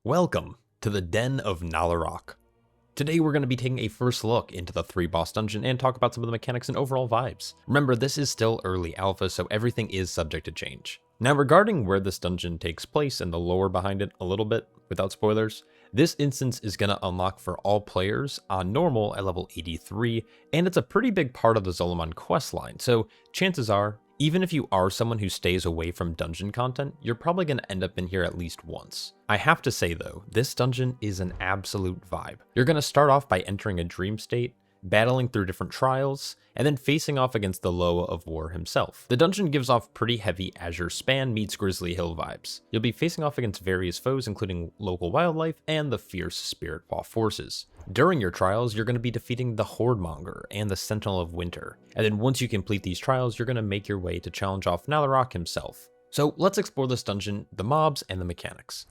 Welcome to the Den of Nalorakk. Today we're going to be taking a first look into the 3-boss dungeon and talk about some of the mechanics and overall vibes. Remember, this is still early alpha, so everything is subject to change. Now, regarding where this dungeon takes place and the lore behind it a little bit, without spoilers, this instance is going to unlock for all players on normal at level 83, and it's a pretty big part of the Zolomon questline, so chances are, even if you are someone who stays away from dungeon content, you're probably going to end up in here at least once. I have to say though, this dungeon is an absolute vibe. You're going to start off by entering a dream state, battling through different trials, and then facing off against the Loa of War himself. The dungeon gives off pretty heavy Azure Span meets Grizzly Hill vibes. You'll be facing off against various foes including local wildlife and the fierce Spirit Paw forces. During your trials, you're going to be defeating the Hoardmonger and the Sentinel of Winter, and then once you complete these trials, you're going to make your way to challenge off Nalorakk himself. So let's explore this dungeon, the mobs, and the mechanics.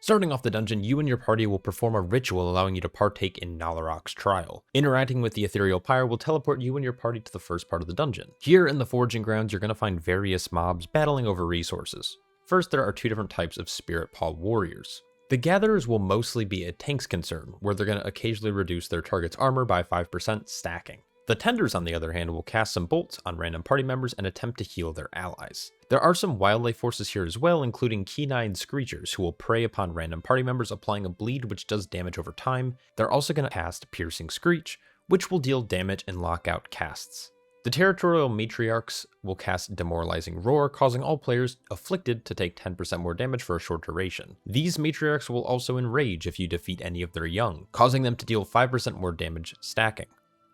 Starting off the dungeon, you and your party will perform a ritual allowing you to partake in Nalorakk's trial. Interacting with the ethereal pyre will teleport you and your party to the first part of the dungeon. Here in the Foraging Grounds, you're going to find various mobs battling over resources. First, there are two different types of Spirit Paw warriors. The Gatherers will mostly be a tank's concern, where they're going to occasionally reduce their target's armor by 5% stacking. The Tenders, on the other hand, will cast some bolts on random party members and attempt to heal their allies. There are some wildlife forces here as well, including keen-eyed Screechers, who will prey upon random party members, applying a bleed which does damage over time. They're also going to cast Piercing Screech, which will deal damage and lock out casts. The Territorial Matriarchs will cast Demoralizing Roar, causing all players afflicted to take 10% more damage for a short duration. These Matriarchs will also enrage if you defeat any of their young, causing them to deal 5% more damage stacking.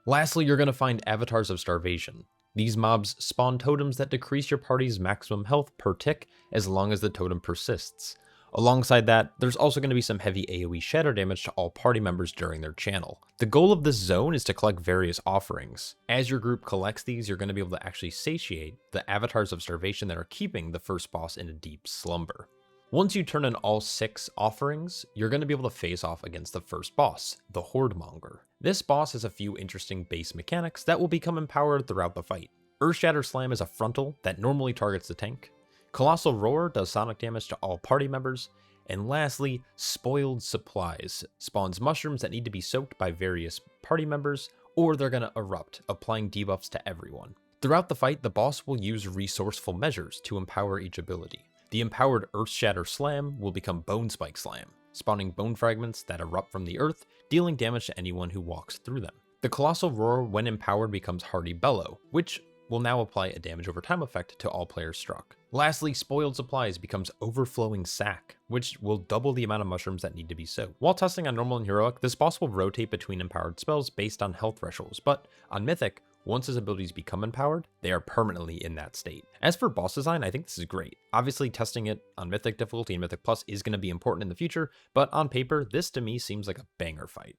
Lastly, you're going to find Avatars of Starvation. These mobs spawn totems that decrease your party's maximum health per tick as long as the totem persists. Alongside that, there's also going to be some heavy AoE shatter damage to all party members during their channel. The goal of this zone is to collect various offerings. As your group collects these, you're going to be able to actually satiate the Avatars of Starvation that are keeping the first boss in a deep slumber. Once you turn in all 6 offerings, you're going to be able to face off against the first boss, the Hoardmonger. This boss has a few interesting base mechanics that will become empowered throughout the fight. Earthshatter Slam is a frontal that normally targets the tank. Colossal Roar does sonic damage to all party members. And lastly, Spoiled Supplies spawns mushrooms that need to be soaked by various party members, or they're going to erupt, applying debuffs to everyone. Throughout the fight, the boss will use resourceful measures to empower each ability. The empowered Earthshatter Slam will become Bone Spike Slam, spawning bone fragments that erupt from the earth, dealing damage to anyone who walks through them. The Colossal Roar, when empowered, becomes Hardy Bellow, which will now apply a damage over time effect to all players struck. Lastly, Spoiled Supplies becomes Overflowing Sack, which will double the amount of mushrooms that need to be soaked. While testing on normal and heroic, this boss will rotate between empowered spells based on health thresholds, but on mythic, once his abilities become empowered, they are permanently in that state. As for boss design, I think this is great. Obviously, testing it on Mythic difficulty and Mythic Plus is going to be important in the future, but on paper, this to me seems like a banger fight.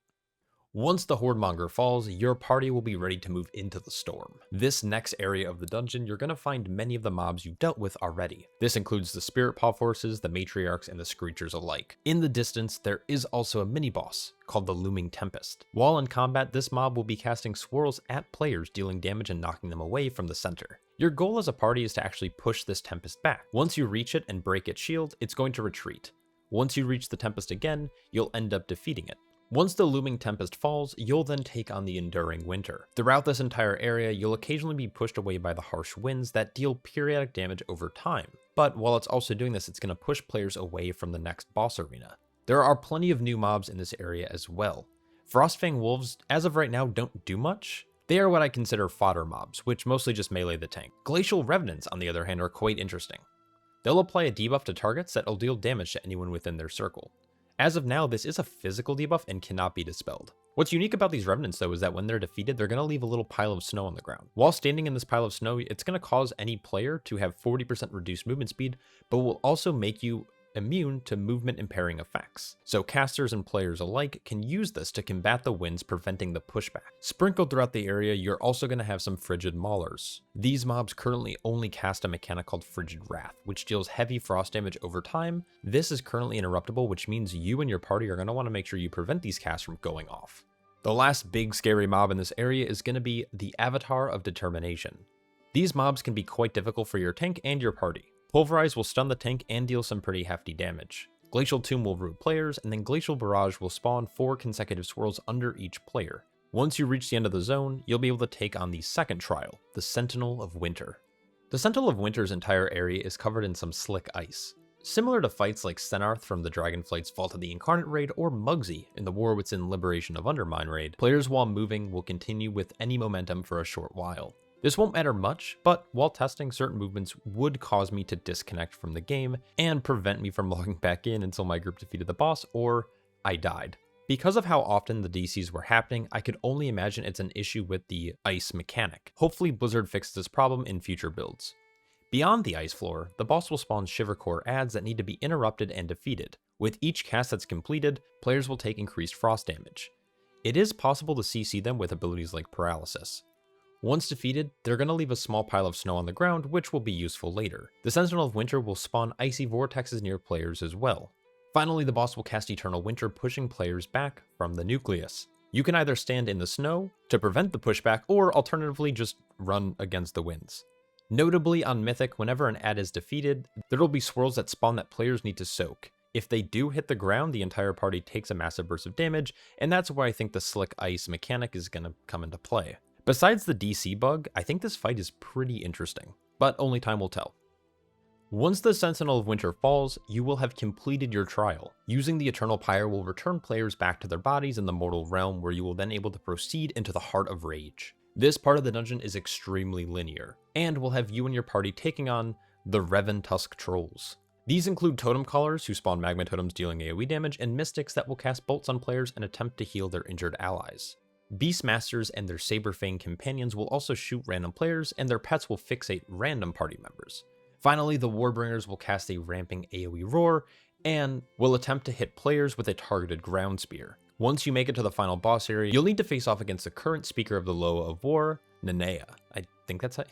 Once the Hoardmonger falls, your party will be ready to move into the storm. This next area of the dungeon, you're going to find many of the mobs you've dealt with already. This includes the Spirit Paw forces, the Matriarchs, and the Screechers alike. In the distance, there is also a mini-boss called the Looming Tempest. While in combat, this mob will be casting swirls at players, dealing damage and knocking them away from the center. Your goal as a party is to actually push this Tempest back. Once you reach it and break its shield, it's going to retreat. Once you reach the Tempest again, you'll end up defeating it. Once the Looming Tempest falls, you'll then take on the Enduring Winter. Throughout this entire area, you'll occasionally be pushed away by the harsh winds that deal periodic damage over time. But while it's also doing this, it's going to push players away from the next boss arena. There are plenty of new mobs in this area as well. Frostfang Wolves, as of right now, don't do much. They are what I consider fodder mobs, which mostly just melee the tank. Glacial Revenants, on the other hand, are quite interesting. They'll apply a debuff to targets that'll deal damage to anyone within their circle. As of now, this is a physical debuff and cannot be dispelled. What's unique about these Revenants though is that when they're defeated, they're going to leave a little pile of snow on the ground. While standing in this pile of snow, it's going to cause any player to have 40% reduced movement speed, but will also make you immune to movement impairing effects. So casters and players alike can use this to combat the winds preventing the pushback. Sprinkled throughout the area, you're also going to have some Frigid Maulers. These mobs currently only cast a mechanic called Frigid Wrath, which deals heavy frost damage over time. This is currently interruptible, which means you and your party are going to want to make sure you prevent these casts from going off. The last big scary mob in this area is going to be the Avatar of Determination. These mobs can be quite difficult for your tank and your party. Pulverize will stun the tank and deal some pretty hefty damage. Glacial Tomb will root players, and then Glacial Barrage will spawn 4 consecutive swirls under each player. Once you reach the end of the zone, you'll be able to take on the second trial, the Sentinel of Winter. The Sentinel of Winter's entire area is covered in some slick ice. Similar to fights like Senarth from the Dragonflight's Vault of the Incarnate raid or Mugsy in the War Within Liberation of Undermine raid, players while moving will continue with any momentum for a short while. This won't matter much, but while testing, certain movements would cause me to disconnect from the game and prevent me from logging back in until my group defeated the boss or I died. Because of how often the DCs were happening, I could only imagine it's an issue with the ice mechanic. Hopefully Blizzard fixes this problem in future builds. Beyond the ice floor, the boss will spawn Shiver Core adds that need to be interrupted and defeated. With each cast that's completed, players will take increased frost damage. It is possible to CC them with abilities like Paralysis. Once defeated, they're going to leave a small pile of snow on the ground, which will be useful later. The Sentinel of Winter will spawn icy vortexes near players as well. Finally, the boss will cast Eternal Winter, pushing players back from the nucleus. You can either stand in the snow to prevent the pushback, or alternatively just run against the winds. Notably, on Mythic, whenever an ad is defeated, there will be swirls that spawn that players need to soak. If they do hit the ground, the entire party takes a massive burst of damage, and that's where I think the slick ice mechanic is going to come into play. Besides the DC bug, I think this fight is pretty interesting, but only time will tell. Once the Sentinel of Winter falls, you will have completed your trial. Using the Eternal Pyre will return players back to their bodies in the mortal realm, where you will then able to proceed into the Heart of Rage. This part of the dungeon is extremely linear, and will have you and your party taking on the Revan Tusk Trolls. These include Totem Callers, who spawn Magma Totems dealing AoE damage, and Mystics that will cast bolts on players and attempt to heal their injured allies. Beastmasters and their Saberfang companions will also shoot random players, and their pets will fixate random party members. Finally, the Warbringers will cast a ramping AoE roar, and will attempt to hit players with a targeted ground spear. Once you make it to the final boss area, you'll need to face off against the current speaker of the Loa of War, Nanea. I think that's how,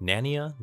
Nanea?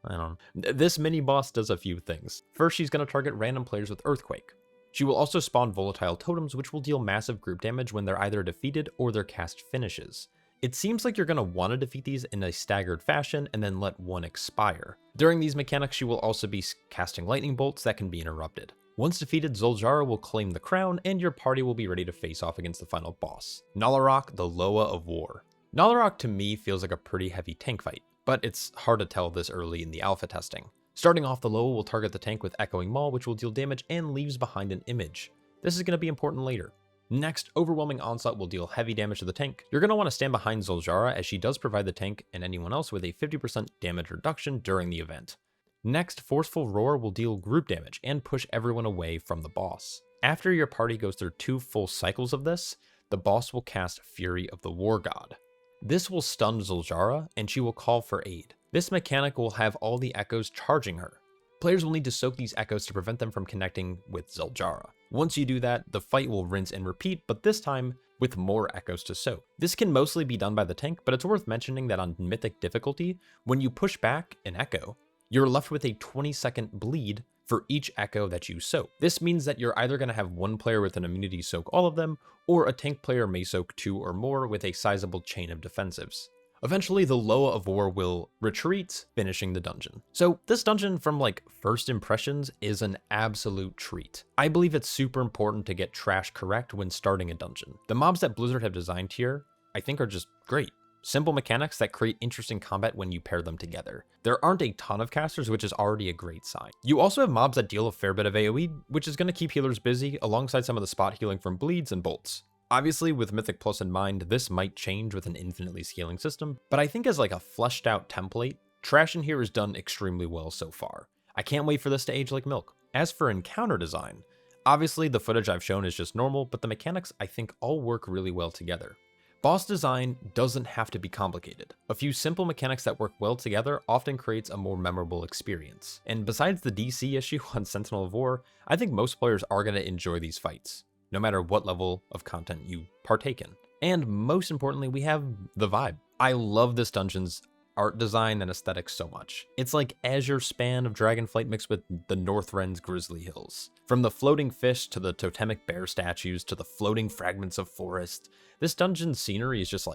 I don't know. This mini-boss does a few things. First, she's going to target random players with Earthquake. She will also spawn volatile totems, which will deal massive group damage when they're either defeated or their cast finishes. It seems like you're going to want to defeat these in a staggered fashion and then let one expire. During these mechanics, she will also be casting lightning bolts that can be interrupted. Once defeated, Zul'jara will claim the crown, and your party will be ready to face off against the final boss, Nalorakk, the Loa of War. Nalorakk to me feels like a pretty heavy tank fight, but it's hard to tell this early in the alpha testing. Starting off, the Loa will target the tank with Echoing Maul, which will deal damage and leaves behind an image. This is going to be important later. Next, Overwhelming Onslaught will deal heavy damage to the tank. You're going to want to stand behind Zul'jara, as she does provide the tank and anyone else with a 50% damage reduction during the event. Next, Forceful Roar will deal group damage and push everyone away from the boss. After your party goes through 2 full cycles of this, the boss will cast Fury of the War God. This will stun Zul'jara, and she will call for aid. This mechanic will have all the echoes charging her. Players will need to soak these echoes to prevent them from connecting with Zul'jara. Once you do that, the fight will rinse and repeat, but this time with more echoes to soak. This can mostly be done by the tank, but it's worth mentioning that on Mythic difficulty, when you push back an echo, you're left with a 20-second bleed for each echo that you soak. This means that you're either going to have one player with an immunity soak all of them, or a tank player may soak 2 or more with a sizable chain of defensives. Eventually, the Loa of War will retreat, finishing the dungeon. So this dungeon, from first impressions, is an absolute treat. I believe it's super important to get trash correct when starting a dungeon. The mobs that Blizzard have designed here, I think, are just great. Simple mechanics that create interesting combat when you pair them together. There aren't a ton of casters, which is already a great sign. You also have mobs that deal a fair bit of AoE, which is going to keep healers busy, alongside some of the spot healing from bleeds and bolts. Obviously, with Mythic Plus in mind, this might change with an infinitely scaling system, but I think as a fleshed out template, trash in here is done extremely well so far. I can't wait for this to age like milk. As for encounter design, obviously the footage I've shown is just normal, but the mechanics I think all work really well together. Boss design doesn't have to be complicated. A few simple mechanics that work well together often creates a more memorable experience. And besides the DC issue on Sentinel of War, I think most players are going to enjoy these fights, no matter what level of content you partake in. And most importantly, we have the vibe. I love this dungeon's art design and aesthetics so much. It's like Azure Span of Dragonflight mixed with the Northrend's Grizzly Hills. From the floating fish to the totemic bear statues to the floating fragments of forest, this dungeon's scenery is just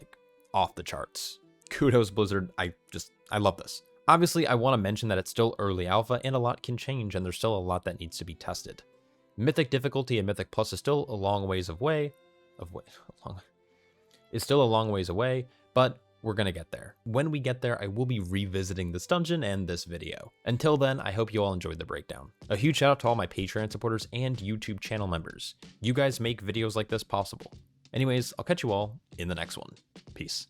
off the charts. Kudos Blizzard, I love this. Obviously, I want to mention that it's still early alpha and a lot can change and there's still a lot that needs to be tested. Mythic difficulty and Mythic Plus is still a long ways away, but we're gonna get there. When we get there, I will be revisiting this dungeon and this video. Until then, I hope you all enjoyed the breakdown. A huge shout out to all my Patreon supporters and YouTube channel members. You guys make videos like this possible. Anyways, I'll catch you all in the next one. Peace.